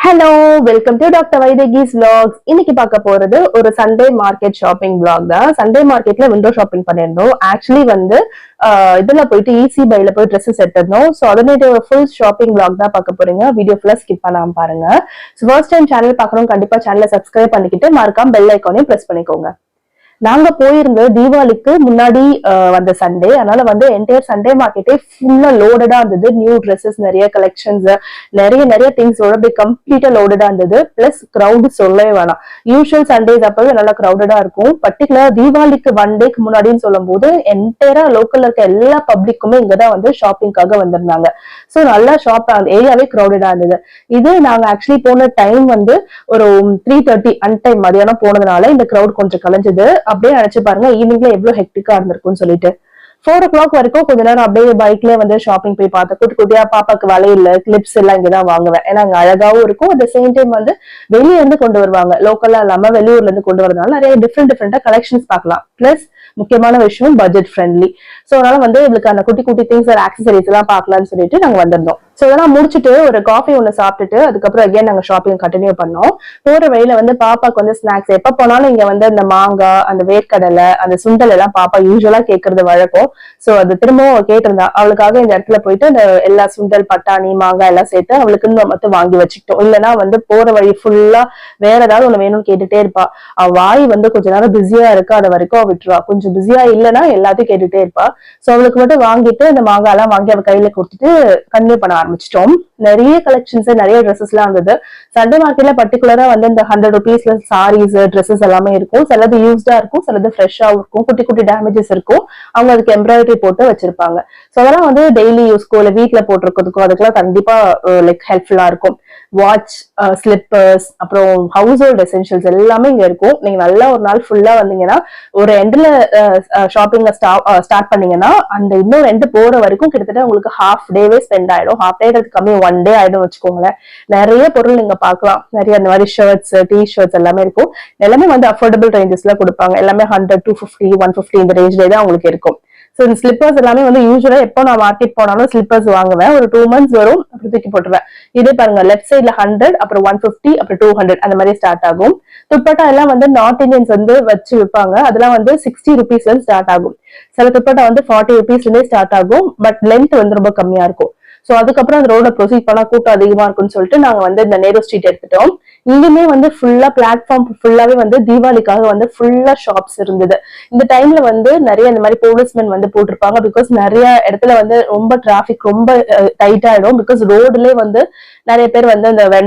Hello, welcome to doctor Vaidehi's vlogs. இன்னைக்கு பார்க்க போறது ஒரு சண்டே மார்க்கெட் ஷாப்பிங் vlog தான். சண்டே மார்க்கெட்ல விண்டோ ஷாப்பிங் பண்ணிருந்தோம். ஆக்சுவலி வந்து இதுல போயிட்டு ஈஸி பைல போய் ட்ரெஸ்ஸஸ் எடுத்திருந்தோம். ஸோ அதனுடைய ஃபுல் ஷாப்பிங் vlog தான் பார்க்க போறீங்க. வீடியோ ஃபுல்லா ஸ்கிப் பண்ணாம பாருங்க. ஃபர்ஸ்ட் டைம் சேனல் பார்க்கறவங்க கண்டிப்பா சேனலை சப்ஸ்கிரைப் பண்ணிக்கிட்டு மறக்காம பெல் ஐக்கானையும் பிரஸ் பண்ணிக்கோங்க. நாங்க போயிருந்த தீபாவளிக்கு முன்னாடி வந்த சண்டே, அதனால வந்து என்டையர் சண்டே மார்க்கெட்டே ஃபுல்லா லோடடா இருந்தது. நியூ ட்ரெஸ்ஸஸ், நிறைய கலெக்ஷன்ஸ், நிறைய திங்ஸோட அப்படியே கம்ப்ளீட்டா லோடடா இருந்தது. பிளஸ் கிரௌட் சொல்லவே வேணாம். யூஸ்வல் சண்டேஸ் அப்பவே நல்லா கிரௌடடா இருக்கும். பர்டிகுலர் தீபாவளிக்கு 1 டேக்கு முன்னாடின்னு சொல்லும் போது என்டையரா லோக்கல்ல இருக்க எல்லா பப்ளிக்குமே இங்கதான் வந்து ஷாப்பிங்காக வந்திருந்தாங்க. ஸோ நல்லா ஷாப் ஏரியாவே கிரௌடடா இருந்தது. இது நாங்க ஆக்சுவலி போன டைம் வந்து ஒரு 3:30 அன்டைம் மதியானம் போனதுனால இந்த கிரௌட் கொஞ்சம் கலைஞ்சது. அப்படியே நினைச்சு பாருங்க ஈவினிங்ல எவ்வளவு ஹெக்டிக்கா இருந்திருக்கும்னு சொல்லிட்டு. 4 o'clock வரைக்கும் கொஞ்ச நேரம் அப்படியே பைக்ல வந்து ஷாப்பிங் போய் பார்த்தேன். குட்டி குட்டியா பாப்பாக்கு வளையல், கிளிப்ஸ் எல்லாம் இங்கதான் வாங்குவேன். ஏன்னா அங்க அழகாவும் இருக்கும். அட் சேம் டைம் வந்து வெளியே இருந்து கொண்டு வருவாங்க. லோக்கலா இல்லாம வெளியூர்ல இருந்து கொண்டு வரதுனால நிறைய டிஃப்ரெண்டா கலெக்ஷன்ஸ் பார்க்கலாம். பிளஸ் முக்கியமான விஷயம் பட்ஜெட் ஃப்ரெண்ட்லி. ஸோ அதனால வந்து இவளுக்கு அந்த குட்டி குட்டி திங்ஸ் ஆக்சசரிஸ் எல்லாம் பார்க்கலாம்னு சொல்லிட்டு நாங்க வந்திருந்தோம். ஸோ இதெல்லாம் முடிச்சுட்டு ஒரு காஃபி ஒன்று சாப்பிட்டுட்டு அதுக்கப்புறம் அகைன் நாங்க ஷாப்பிங் கண்டினியூ பண்ணோம். போற வழியில வந்து பாப்பாக்கு வந்து ஸ்நாக்ஸ் எப்ப போனாலும் இங்க வந்து அந்த மாங்காய், அந்த வேர்க்கடலை, அந்த சுண்டல் எல்லாம் பாப்பா யூஸ்வலா கேட்கறது வழக்கம். சோ அது திரும்பவும் கேட்டிருந்தா. அவளுக்காக இந்த இடத்துல போயிட்டு அந்த எல்லா சுண்டல், பட்டாணி, மாங்காய் எல்லாம் சேர்த்து அவளுக்குன்னு மட்டும் வாங்கி வச்சுக்கிட்டோம். இல்லைன்னா வந்து போற வழி ஃபுல்லா வேற ஏதாவது ஒண்ணு வேணும்னு கேட்டுட்டே இருப்பா. அவ வாய் வந்து கொஞ்ச நேரம் பிஸியா இருக்கா, அது வரைக்கும் அவ விட்டுருவா. கொஞ்சம் பிஸியா இல்லைன்னா எல்லாத்தையும் கேட்டுட்டே இருப்பா. சோ அவளுக்கு மட்டும் வாங்கிட்டு அந்த மாங்காய் எல்லாம் வாங்கி அவ கையில கொடுத்துட்டு கண்டினியூ பண்ண ஆரம்பிச்சிட்டோம். நிறைய கலெக்ஷன்ஸ், நிறைய ட்ரெஸ்ஸஸ் எல்லாம் இருந்தது. சண்டே மார்க்கெட்ல பர்டிகுலரா வந்து இந்த 100 rupeesல சாரீஸ், ட்ரெஸ்ஸஸ் எல்லாமே இருக்கும். சிலது யூஸ்டா இருக்கும், சிலது ஃப்ரெஷ்ஷா இருக்கும், குட்டி குட்டி டேமேஜஸ் இருக்கும். அவங்க அதுக்கு எம்ப்ராய்டரி போட்டு வச்சிருப்பாங்க. சோ அதெல்லாம் வந்து டெய்லி யூஸ்க்கோ இல்ல வீட்டுல போட்டிருக்கிறதுக்கும் அதுக்கெல்லாம் கண்டிப்பா லைக் ஹெல்ப்ஃபுல்லா இருக்கும். வாட்ச், ஸ்லிப்பர்ஸ், அப்புறம் ஹவுஸ் ஹோல்ட் எசென்ஷியல்ஸ் எல்லாமே இங்க இருக்கும். நீங்க நல்லா ஒரு நாள் ஃபுல்லா வந்தீங்கன்னா ஒரு எண்ட்ல ஷாப்பிங் ஸ்டார்ட் பண்ணீங்கன்னா அந்த இன்னொரு எண்ட் போற வரைக்கும் கிட்டத்தட்ட உங்களுக்கு ஹாஃப் டேவே ஸ்பெண்ட் ஆயிடும். ஹாஃப் டே கம்மி 1 day ஆயிடும் வச்சுக்கோங்களேன். நிறைய பொருள் நீங்க பார்க்கலாம். நிறைய அந்த மாதிரி ஷர்ட்ஸ், டி-ஷர்ட்ஸ் எல்லாமே இருக்கும். எல்லாமே வந்து அஃபோர்டபுள் ரேஞ்சஸ்ல கொடுப்பாங்க. எல்லாமே 100, 250, 150 இந்த ரேஞ்ச்ல தான் உங்களுக்கு இருக்கும். சோ இந்த ஸ்லிப்பர்ஸ் எல்லாமே வந்து யூஸ்வலா எப்போ நான் மார்க்கெட் போனாலும் ஸ்லிப்பர்ஸ் வாங்குவேன். ஒரு 2 months வரும், அப்புறம் தூக்கி போட்டுருவேன். இதே பாருங்க, லெஃப்ட் சைட்ல 100, அப்புறம் 150, அப்புறம் 200 அந்த மாதிரி ஸ்டார்ட் ஆகும். துப்பட்டா எல்லாம் வந்து நார்த் இந்தியன்ஸ் வந்து வச்சு விற்பாங்க. அதெல்லாம் வந்து 60 rupeesல இருந்து ஸ்டார்ட் ஆகும். சில துப்பட்டா வந்து 40 rupeesல இருந்தே ஸ்டார்ட் ஆகும். பட் லென்த் வந்து ரொம்ப கம்மியா இருக்கும். சோ அதுக்கப்புறம் அந்த ரோட ப்ரொசீட் பண்ணா கூட்டம் அதிகமா இருக்கும்னு சொல்லிட்டு நாங்க வந்து இந்த நேரு ஸ்ட்ரீட் எடுத்துட்டோம். இங்குமே வந்து ஃபுல்லா பிளாட்ஃபார்ம் ஃபுல்லாவே வந்து தீபாவளிக்காக வந்து ஃபுல்லா ஷாப்ஸ் இருந்தது. இந்த டைம்ல வந்து நிறைய இந்த மாதிரி போலீஸ்மென் வந்து போட்டிருப்பாங்க. பிகாஸ் நிறைய இடத்துல வந்து ரொம்ப டிராபிக் ரொம்ப டைட் ஆயிடும். பிகாஸ் ரோடுலயே வந்து நிறைய பேர் வந்து அந்த வெண்டா